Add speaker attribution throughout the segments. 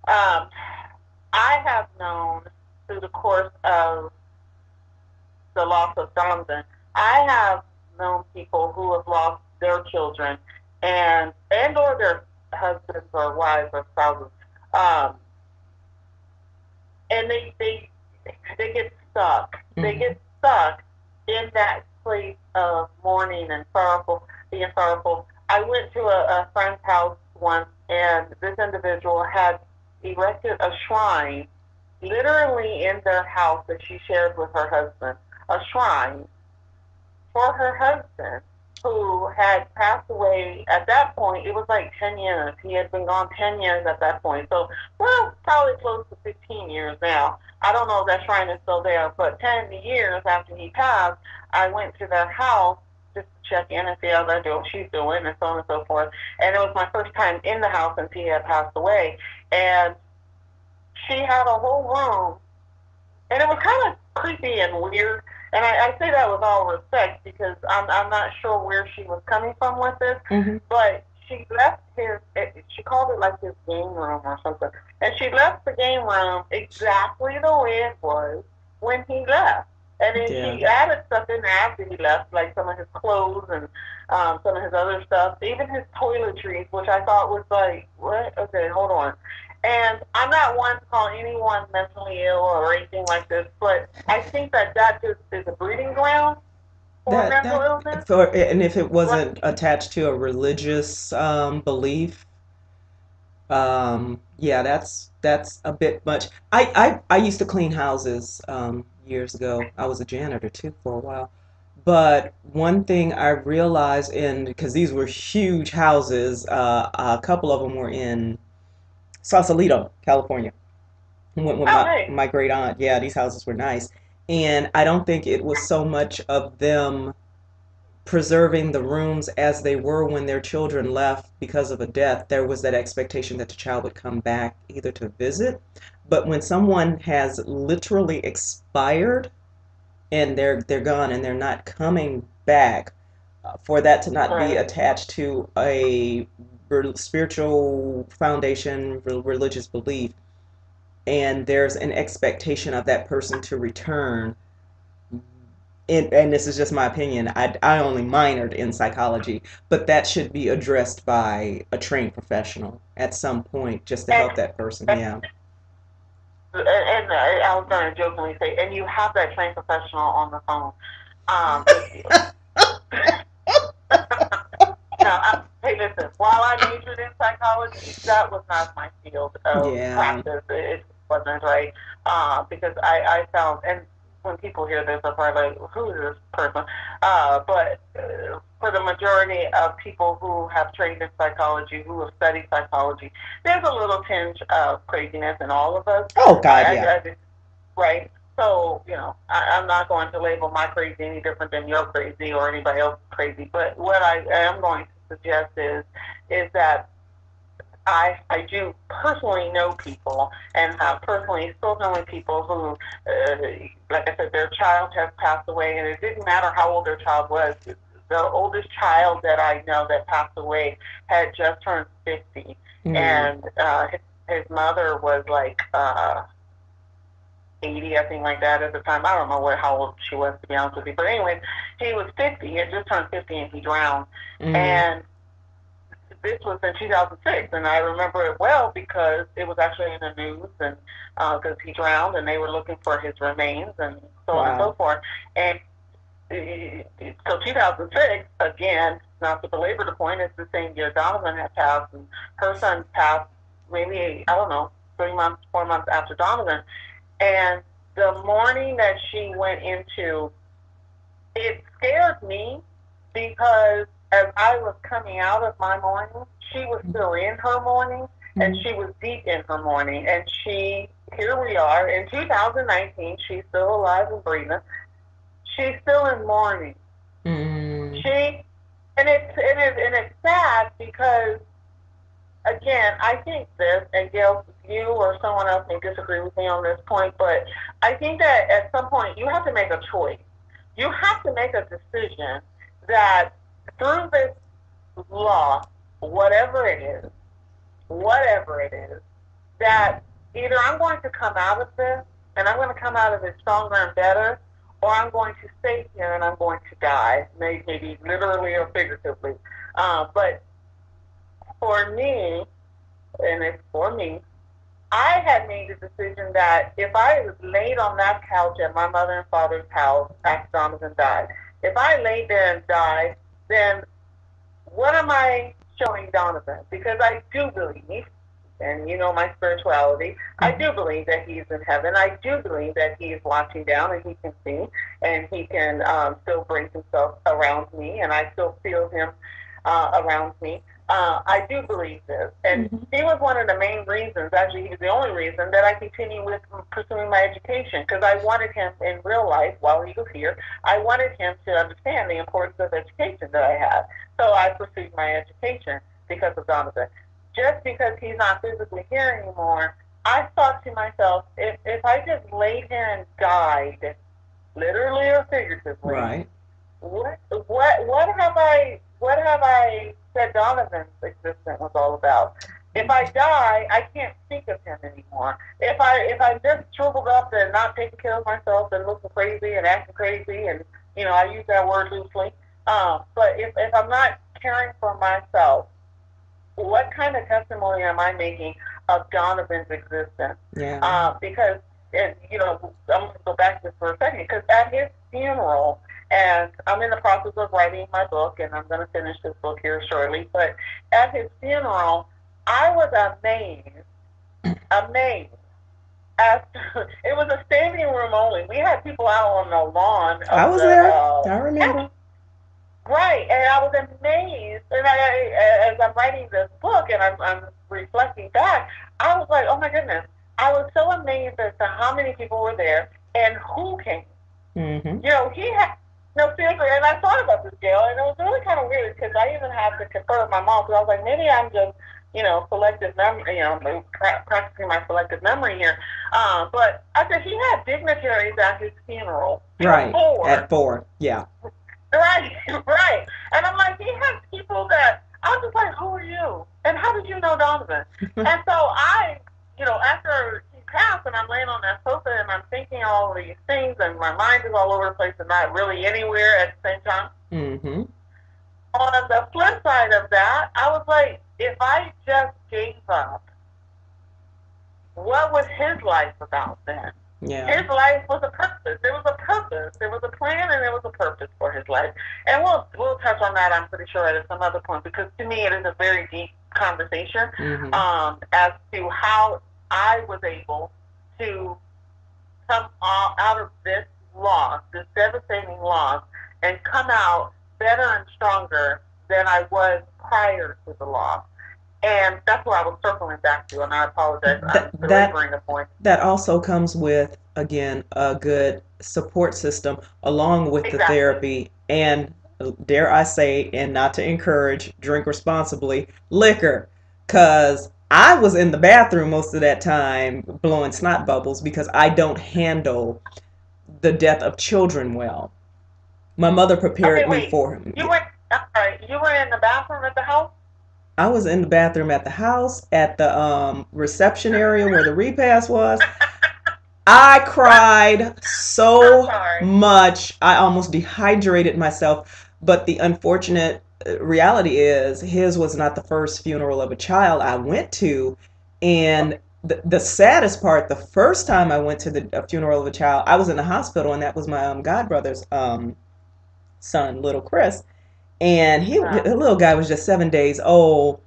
Speaker 1: Um, I have known through the course of the loss of Donovan, I have known people who have lost their children and or their husbands or wives or spouses, um, and they get stuck. They
Speaker 2: Mm-hmm.
Speaker 1: get stuck in that place of mourning and sorrowful, being sorrowful. I went to a friend's house once, and this individual had erected a shrine literally in their house that she shared with her husband, a shrine for her husband who had passed away at that point. It was like 10 years. He had been gone 10 years at that point. So, well, probably close to 15 years now. I don't know if that shrine is still there, but 10 years after he passed, I went to their house just to check in and see how they're doing, she's doing, and so on and so forth. And it was my first time in the house since he had passed away. And she had a whole room, and it was kind of creepy and weird. And I say that with all respect because I'm not sure where she was coming from with this,
Speaker 2: Mm-hmm.
Speaker 1: but she left his. She called it like his game room or something, and she left the game room exactly the way it was when he left. And then
Speaker 2: Yeah.
Speaker 1: she added stuff in there after he left, like some of his clothes and some of his other stuff, even his toiletries, which I thought was like, what? Okay, hold on. And I'm not one to call anyone mentally ill or anything like this, but I think that that just is a breeding ground for
Speaker 2: That
Speaker 1: mental
Speaker 2: that
Speaker 1: illness.
Speaker 2: for and if it
Speaker 1: Right?
Speaker 2: wasn't attached to a religious belief, yeah, that's a bit much. I used to clean houses years ago. I was a janitor too for a while. But one thing I realized in because these were huge houses, a couple of them were in Sausalito, California. Went with
Speaker 1: Oh,
Speaker 2: my
Speaker 1: hey.
Speaker 2: my great aunt. Yeah, these houses were nice, and I don't think it was so much of them preserving the rooms as they were when their children left because of a death. There was that expectation that the child would come back either to visit, but when someone has literally expired and they're gone and they're not coming back, for that to not be
Speaker 1: Right.
Speaker 2: attached to a spiritual foundation, religious belief, and there's an expectation of that person to return. And this is just my opinion. I only minored in psychology, but that should be addressed by a trained professional at some point just to
Speaker 1: And,
Speaker 2: help that person.
Speaker 1: and,
Speaker 2: Yeah.
Speaker 1: and I was going to jokingly say, and you have that trained professional on the phone with you. Now, hey, listen, while I majored in psychology, that was not my field of
Speaker 2: Yeah.
Speaker 1: practice. It wasn't, right? Because I found, and when people hear this, they're probably like, who is this person? But for the majority of people who have trained in psychology, who have studied psychology, there's a little tinge of craziness in all of us.
Speaker 2: Oh God, yeah.
Speaker 1: I right? So, I'm not going to label my crazy any different than your crazy or anybody else crazy. But what I am going to suggest is that I do personally know people and have personally still knowing people who, like I said, their child has passed away, and it didn't matter how old their child was. The oldest child that I know that passed away had just turned 50,
Speaker 2: Mm.
Speaker 1: and his mother was like 80, I think, like that at the time. I don't know how old she was, to be honest with you. But anyway, he was 50. He had just turned 50 and he drowned.
Speaker 2: Mm.
Speaker 1: And this was in 2006. And I remember it well because it was actually in the news and because he drowned and they were looking for his remains and so on and so
Speaker 2: Wow.
Speaker 1: forth. And so 2006, again, not to belabor the point, it's the same year Donovan had passed and her son passed maybe, I don't know, 3 months, 4 months after Donovan. And the morning that she went into, it scared me because as I was coming out of my morning, she was still in her morning and
Speaker 2: Mm.
Speaker 1: she was deep in her morning. And here we are in 2019, she's still alive and breathing. She's still in mourning.
Speaker 2: Mm.
Speaker 1: She, and it's sad because again, I think this, and Gail, you or someone else may disagree with me on this point, but I think that at some point you have to make a choice. You have to make a decision that through this law, whatever it is, whatever it is, that either I'm going to come out of this and I'm going to come out of it stronger and better, or I'm going to stay here and I'm going to die, maybe literally or figuratively. But for me, and it's for me, I had made a decision that if I was laid on that couch at my mother and father's house after Donovan died, if I laid there and died, then what am I showing Donovan? Because I do believe, and you know my spirituality, I do believe that he's in heaven. I do believe that he is watching down and he can see and he can still bring himself around me, and I still feel him around me. I do believe this. And he was one of the main reasons, actually, he was the only reason that I continued with pursuing my education, because I wanted him in real life while he was here. I wanted him to understand the importance of education that I had. So I pursued my education because of Donovan. Just because he's not physically here anymore, I thought to myself, if I just laid here and died, literally or figuratively,
Speaker 2: Right.
Speaker 1: what have I said Donovan's existence was all about? If I die, I can't speak of him anymore. If I just shriveled up and not taking care of myself and looking crazy and acting crazy, and I use that word loosely. But if I'm not caring for myself, what kind of testimony am I making of Donovan's existence?
Speaker 2: Yeah.
Speaker 1: Because I'm going to go back to this for a second, because at his funeral, and I'm in the process of writing my book, and I'm going to finish this book here shortly, but at his funeral, I was amazed. As it was a standing room only. We had people out on the lawn.
Speaker 2: I was there. I remember.
Speaker 1: Right, and I was amazed, and as I'm writing this book and I'm reflecting back, I was like, oh my goodness, I was so amazed as to how many people were there and who came. He had, no, seriously, and I thought about this, Gail, and it was really kind of weird, because I even had to confer with my mom, because I was like, maybe I'm just, selective memory, practicing my selective memory here. But I said, he had dignitaries at his funeral.
Speaker 2: Right, at 4, yeah.
Speaker 1: Right. And I'm like, he has people that, I was just like, who are you? And how did you know Donovan? And so after he passed and I'm laying on that sofa and I'm thinking all of these things and my mind is all over the place and not really anywhere at the same time. On the flip side of that, I was like, if I just gave up, what was his life about then?
Speaker 2: Yeah.
Speaker 1: His life was a purpose. There was a purpose. There was a plan, and there was a purpose for his life. And we'll touch on that, I'm pretty sure, at some other point, because to me it is a very deep conversation as to how I was able to come out of this loss, this devastating loss, and come out better and stronger than I was prior to the loss. And that's where I was circling back to, and I apologize. I'm belaboring the point.
Speaker 2: That also comes with, again, a good support system along with the therapy and, dare I say, and not to encourage, drink responsibly, liquor. Because I was in the bathroom most of that time blowing snot bubbles because I don't handle the death of children well. My mother prepared me for him.
Speaker 1: You were in the bathroom at the house?
Speaker 2: I was in the bathroom at the house, at the reception area where the repast was. I cried so much, I almost dehydrated myself. But the unfortunate reality is, his was not the first funeral of a child I went to. And the saddest part, the first time I went to the funeral of a child, I was in the hospital, and that was my godbrother's son, little Chris. And the little guy was just 7 days old.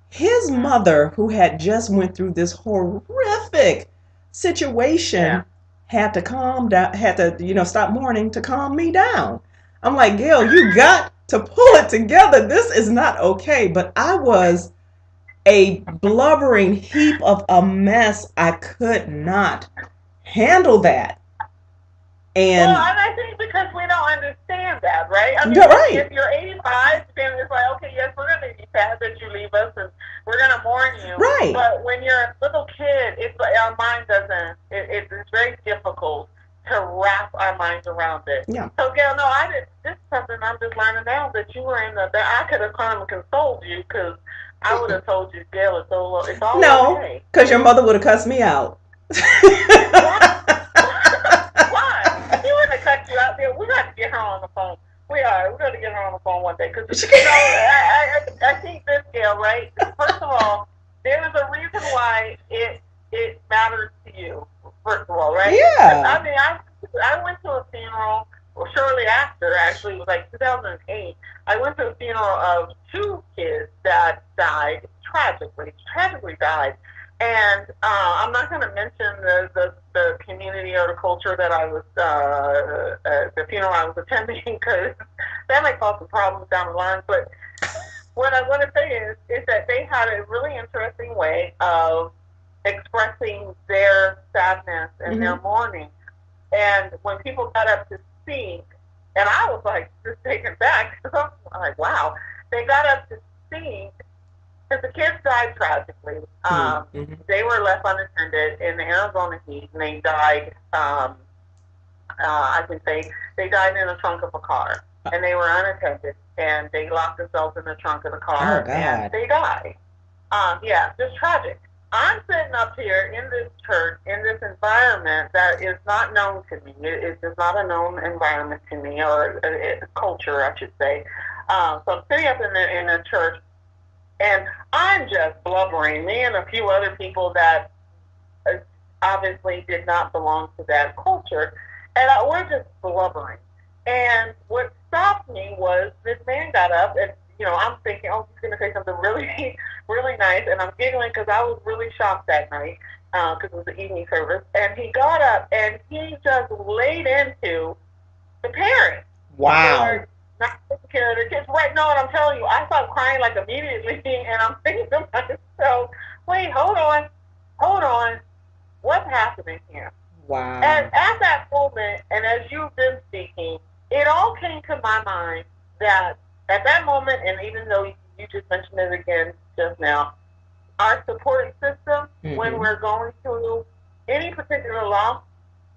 Speaker 2: His mother, who had just went through this horrific situation, had to calm down, had to, stop mourning to calm me down. I'm like, Gail, you got to pull it together. This is not okay. But I was a blubbering heap of a mess. I could not handle that. And
Speaker 1: I think because we don't understand that, right? I mean, if you're 85, then it's like, okay, yes, we're going to be sad that you leave us, and we're going to mourn you.
Speaker 2: Right.
Speaker 1: But when you're a little kid, it's like our mind doesn't. It's very difficult to wrap our minds around it.
Speaker 2: Yeah.
Speaker 1: So, Gail, no, I didn't. This is something I'm just learning now that you were in the. That I could have come and consoled you because I would have told you, Gail, it's all
Speaker 2: No,
Speaker 1: okay.
Speaker 2: because your mother would have cussed me out.
Speaker 1: Why? Why? She wouldn't have cut you out there. We got to get her on the phone. We are. We got to get her on the phone one day because I think this, Gail, right? First of all, there is a reason why it matters to you. First of all, right?
Speaker 2: Yeah.
Speaker 1: I mean, I went to a funeral. Well, shortly after, actually, it was like 2008. I went to a funeral of two kids that died tragically died. And I'm not going to mention the community or the culture that I was, the funeral I was attending, because that might cause some problems down the line. But what I want to say is that they had a really interesting way of expressing their sadness and their mourning. And when people got up to speak, and I was like just taken back, because I'm like, wow, they got up to speak. Because the kids died tragically. They were left unattended in the Arizona heat, and they died, I can say, they died in the trunk of a car. And they were unattended, and they locked themselves in the trunk of the car, and they died. Yeah, just tragic. I'm sitting up here in this church, in this environment that is not known to me. It's just not a known environment to me, or culture, I should say. So I'm sitting up in the church, and I'm just blubbering. Me and a few other people that obviously did not belong to that culture, and we're just blubbering. And what stopped me was this man got up, and I'm thinking, oh, he's going to say something really, really nice, and I'm giggling because I was really shocked that night because it was the evening service. And he got up and he just laid into the parents.
Speaker 2: Wow.
Speaker 1: Not taking care of their kids. Right now, and I'm telling you, I started crying like immediately, and I'm thinking to myself, wait, hold on, what's happening here?
Speaker 2: Wow.
Speaker 1: And at that moment, and as you've been speaking, it all came to my mind that at that moment, and even though you just mentioned it again just now, our support system, when we're going through any particular loss,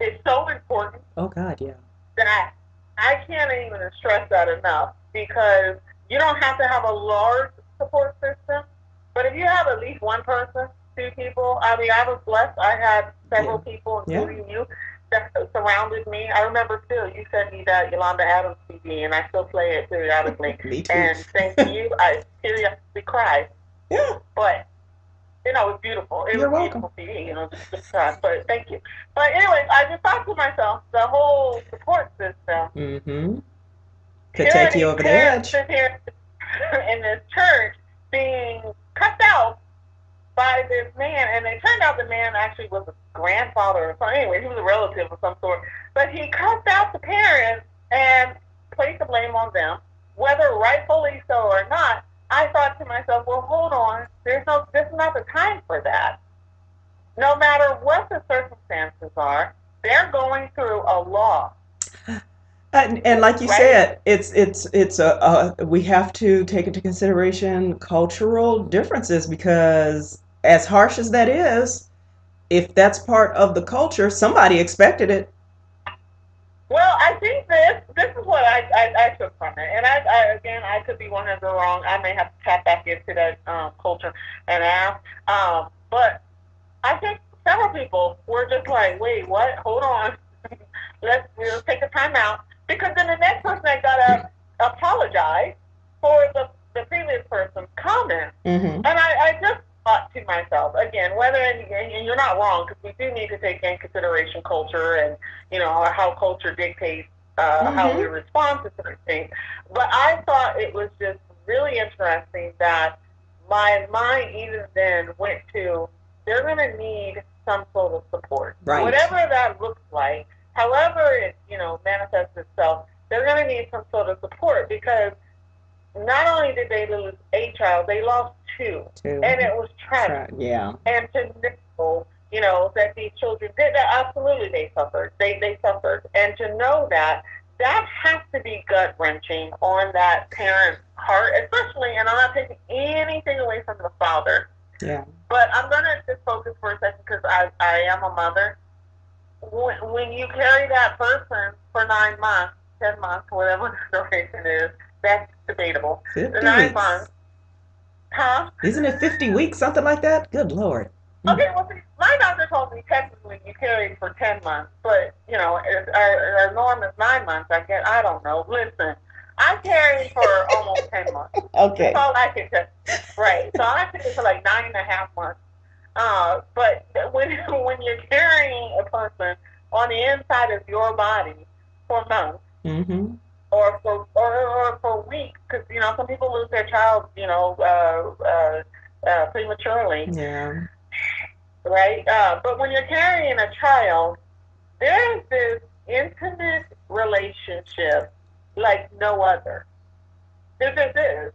Speaker 1: is so important.
Speaker 2: Oh, God, yeah.
Speaker 1: That I can't even stress that enough, because you don't have to have a large support system, but if you have at least one person, two people, I mean, I was blessed. I had several people, including you, that surrounded me. I remember still, you sent me that Yolanda Adams CD, and I still play it periodically.
Speaker 2: Me too.
Speaker 1: And thanks to you, I periodically cry.
Speaker 2: Yeah.
Speaker 1: But it's beautiful. It
Speaker 2: You're
Speaker 1: was a
Speaker 2: welcome.
Speaker 1: beautiful CD, just but thank you. But anyways, I just thought to myself, the whole support system
Speaker 2: could take you over the edge.
Speaker 1: Here in this church being cussed out by this man, and it turned out the man actually was a grandfather or something. Anyway, he was a relative of some sort. But he cussed out the parents and placed the blame on them, whether rightfully so or not. I thought to myself, well, hold on. This is not the time for that. No matter what the circumstances are, they're going through a loss.
Speaker 2: And like you said, we have to take into consideration cultural differences, because as harsh as that is, if that's part of the culture, somebody expected it.
Speaker 1: Well, I think this is what I took from it, and I could be 100% wrong. I may have to tap back into that culture and ask, but I think several people were just like, wait, what? Hold on, let's take a time out, because then the next person that got up apologized for the previous person's comment, and I just thought to myself, again, and you're not wrong, because we do need to take in consideration culture and how culture dictates how we respond to certain things. But I thought it was just really interesting that my mind even then went to, they're going to need some sort of support,
Speaker 2: right?
Speaker 1: Whatever that looks like, however it manifests itself, they're going to need some sort of support, because not only did they lose a child, they lost two. And it was tragic.
Speaker 2: Yeah.
Speaker 1: And to know, that these children did that, absolutely they suffered. They suffered. And to know that has to be gut wrenching on that parent's heart, especially. And I'm not taking anything away from the father.
Speaker 2: Yeah.
Speaker 1: But I'm gonna just focus for a second, because I am a mother, when you carry that person for 9 months, 10 months, whatever the duration is, that's debatable. The
Speaker 2: 50
Speaker 1: 9 months,
Speaker 2: weeks.
Speaker 1: huh?
Speaker 2: Isn't it 50 weeks, something like that? Good Lord. Mm.
Speaker 1: Okay, well, see, my doctor told me technically you carried for 10 months, but you know, our norm is 9 months. I don't know. Listen, I carried for almost 10 months. That's
Speaker 2: Okay.
Speaker 1: all I can tell. Right. So I carried for like 9.5 months. But when you're carrying a person on the inside of your body for months
Speaker 2: Mm-hmm.
Speaker 1: or for weeks, because you know some people lose their child, prematurely,
Speaker 2: Yeah.
Speaker 1: right? But when you're carrying a child, there is this intimate relationship like no other. This is.